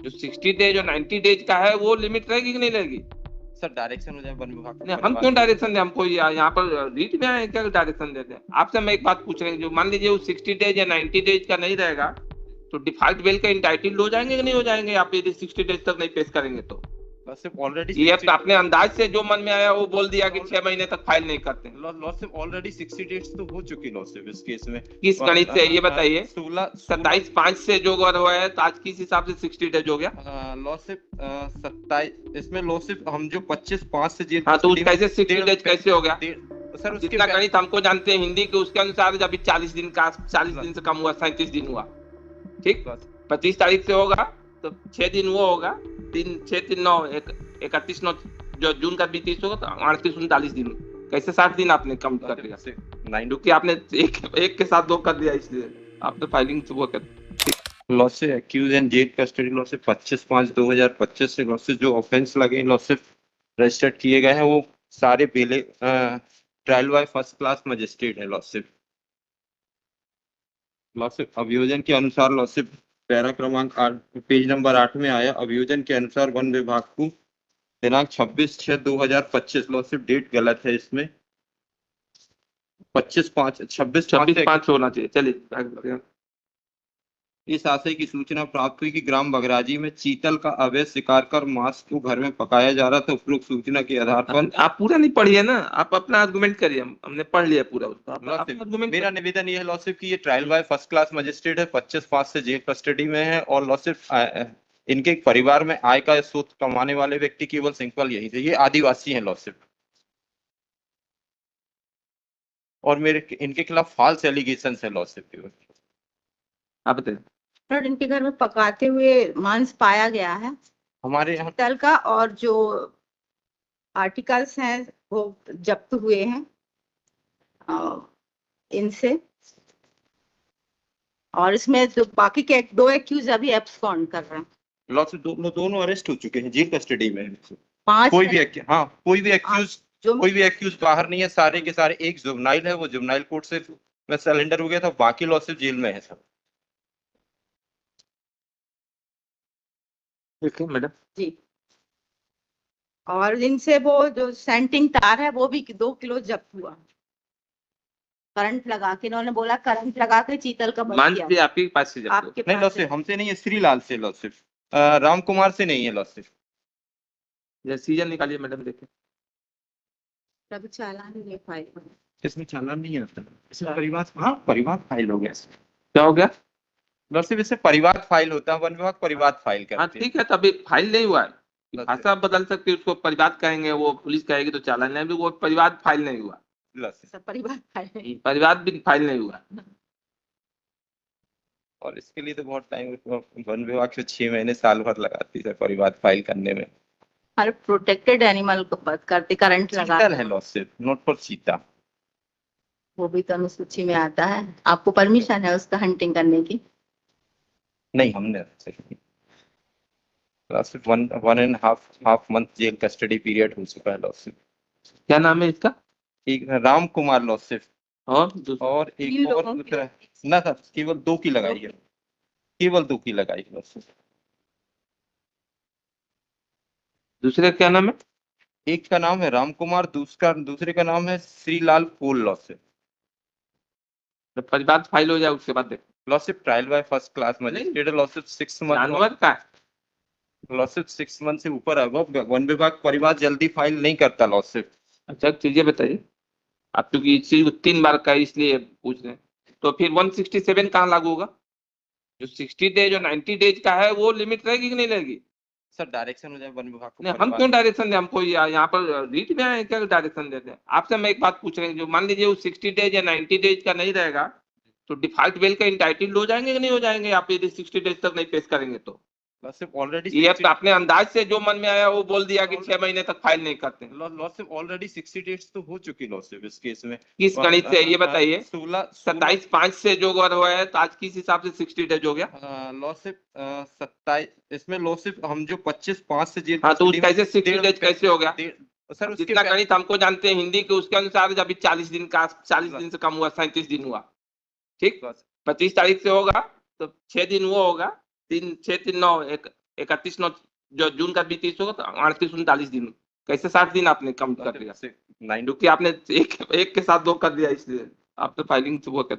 जो 60 डेज और 90 डेज का है वो लिमिट रहेगी कि नहीं रहेगी? सर डायरेक्शन हो जाए वन विभाग नहीं, को हम परिवार क्यों के। डायरेक्शन दें? हमको यहाँ पर रीट में आए क्या डायरेक्शन देते हैं? आपसे मैं एक बात पूछ रहे हैं, जो मान लीजिए वो 60 डेज या 90 डेज का नहीं रहेगा, तो डिफॉल्ट बिल का इंटाइटल्ड हो जाएंगे कि नहीं हो जाएंगे, आप यदि 60 डेज तक नहीं पेश करेंगे तो? लॉसिफ ऑलरेडी ये अब 60। आपने अंदाज से जो मन में आया वो बोल दिया कि 6 महीने तक फाइल नहीं करते हैं। लॉसिफ ऑलरेडी 60 डेट्स तो हो चुकी लॉसिफ इस केस में। किस गणित से ये बताइए? 16 16 27/5 से जो अगर हुआ है तो आज किस हिसाब से 60 डेज हो गया? लॉसिफ 27 इसमें लॉसिफ हम जो 25/5 से जेल हाँ, तो कस्टडी में कैसे 60 डेज कैसे हो गया? सर उसके जितना गणित हमको जानते हैं हिंदी के, उसके अनुसार अभी 40 दिन का, 40 दिन से कम हुआ, 37 दिन हुआ। ठीक, 25 तारीख से होगा तो 6 दिन वो होगा, 3 6 3 9 31 9 जो जून का 20 होगा तो 38 39 दिन। कैसे 60 दिन आपने कम कर दिया? क्योंकि आपने एक के साथ दो कर दिया, इसलिए आपने फाइलिंग से वो कर। लॉस से एक्यूज एंड जेल कस्टडी लॉस से 25/5/2025 से लॉस से जो ऑफेंस लगे लॉस से रजिस्टर्ड किए गए हैं वो सारे बेले trial by first class magistrate है लॉस से अभियोजन के अनुसार लॉस से पैरा क्रमांक 8 पेज नंबर 8 में आया। अभियोजन के अनुसार वन विभाग को दिनांक 26/6/2025 लॉस से डेट गलत है इसमें 26/5 होना चाहिए। चलिए, इस आशय की सूचना प्राप्त हुई कि ग्राम बगराजी में चीतल का अवैध शिकार कर मांस को घर में पकाया जा रहा था। उपरोक्त सूचना के आधार पर आप पूरा नहीं पढ़िए ना, आप अपना आर्गुमेंट करिए। हमने पढ़ लिया पूरा उसको, आप आर्गुमेंट। मेरा निवेदन ये है लॉसिफ कि ये trial by first class magistrate है, 25/5 से जेल कस्टडी में है और लॉसिफ इनके परिवार में आय का स्रोत कमाने वाले व्यक्ति केवल सिंपल यही थे, ये आदिवासी हैं लॉसिफ। और मेरे इनके खिलाफ फॉल्स एलिगेशन है लॉसिफ। आप बताइए। सर इनके घर में पकाते हुए मांस पाया गया है हमारे यहाँ चीतल का, और जो आर्टिकल्स हैं वो जब्त हुए हैं इनसे, और इसमें जो बाकी के 2 एक्यूज अभी एब्सकॉन्ड कर रहे हैं। लॉसिफ दोनों अरेस्ट हो चुके हैं, जेल कस्टडी में है। 5 कोई भी एक्यूज बाहर नहीं है, सारे के सारे। एक जुवेनाइल है, वो जुवेनाइल कोर्ट से में सरेंडर हो गया था, बाकी लॉसिफ जेल में है सब। ठीक है मैडम जी। और इनसे वो जो सेंटिंग तार है वो भी 2 किलो जब्त हुआ, करंट लगा के। इन्होंने बोला करंट लगा के चीतल का बच गया। भी आपके पास से आपके नहीं पास लॉसिफ हमसे नहीं है, श्रीलाल से लॉसिफ, राम कुमार से नहीं है लॉसिफ। सीजन निकालिए मैडम, देखिए। तब चालान नहीं फाइल। इसमें चालान नहीं है, इसमें परिवार फाइल हो गया। क्या हो गया? लॉसिफ इससे परिवार फाइल होता है, वन विभाग परिवार फाइल हाँ करते ठीक है, तभी फाइल नहीं हुआ है। भाषा बदल सकती है, उसको परिवाद कहेंगे, वो पुलिस कहेगी तो चालान नहीं, वो परिवाद फाइल नहीं हुआ। परिवार फाइल, परिवाद भी फाइल नहीं हुआ। और इसके लिए तो बहुत टाइम, वन विभाग से 6 महीने साल भर लगाती है परिवार फाइल करने में। हर प्रोटेक्टेड एनिमल को बात करते, करंट लगा है लॉसिफ, नॉट फॉर चीता। वो भी तो अनुसूची में आता है। आपको परमिशन है उसका हंटिंग करने की? नहीं, हमने लॉसिफ 1.5 मंथ जेल कस्टडी पीरियड हो चुका है लॉसिफ। क्या नाम है इसका? एक राम कुमार लॉसिफ, और एक और दूसरा ना सर, केवल 2 की लगाई है, केवल 2 की लगाई है लॉसिफ। दूसरे क्या नाम है? एक का नाम है राम कुमार, दूसरे का नाम है श्रीलाल कोल लॉसिफ। जब परिवाद फाइल हो जाए उसके बाद देख। लॉसिफ trial by first class magistrate लॉसिफ 6 मंथ। जानवर का लॉसिफ 6 मंथ से ऊपर है, वन विभाग परिवार जल्दी फाइल नहीं करता लॉसिफ। अच्छा चीजें बताइए आप, क्योंकि इस चीज को 3 बार का इसलिए पूछ रहे हैं। तो फिर 167 कहाँ लागू होगा? जो 60 डेज और 90 डेज का है वो लिमिट रहेगी कि नहीं रहेगी? सर डायरेक्शन हो जाए वन विभाग को नहीं, हम क्यों डायरेक्शन दें? हमको यहाँ पर रीट में आए क्या डायरेक्शन देते हैं? आपसे मैं एक बात पूछ रहे हैं, जो मान लीजिए वो 60 डेज या 90 डेज का नहीं रहेगा, तो डिफॉल्ट बिल का इंटाइटल्ड हो जाएंगे कि नहीं हो जाएंगे, आप यदि 60 डेज तक नहीं पेश करेंगे तो? लॉसिफ ऑलरेडी ये अब आपने अंदाज से जो मन में आया वो बोल दिया कि 6 महीने तक फाइल नहीं करते। लॉसिफ ऑलरेडी 60 डेट्स तो हो चुकी लॉसिफ इस केस में। किस गणित से ये बताइए? 27/5 से जो अगर हुआ है तो आज किस हिसाब से 60 डेज हो गया? लॉसिफ 27 इसमें लॉसिफ हम जो 25/5 से जेल। हाँ, तो कैसे 60 डेज कैसे हो गया? सर जितना गणित हमको जानते हैं हिंदी के, उसके अनुसार अभी 40 दिन का, 40 दिन से कम हुआ, 37 दिन हुआ। ठीक, 25 तारीख से होगा तो 6 दिन वो होगा, 3 6 3 9 31 9 जो जून का भी 30 होगा तो 38 39 दिन, कैसे 60 दिन आपने कम कर दिया? 9 क्योंकि आपने एक के साथ 2 कर दिया, इसलिए आप तो फाइलिंग सुबह कर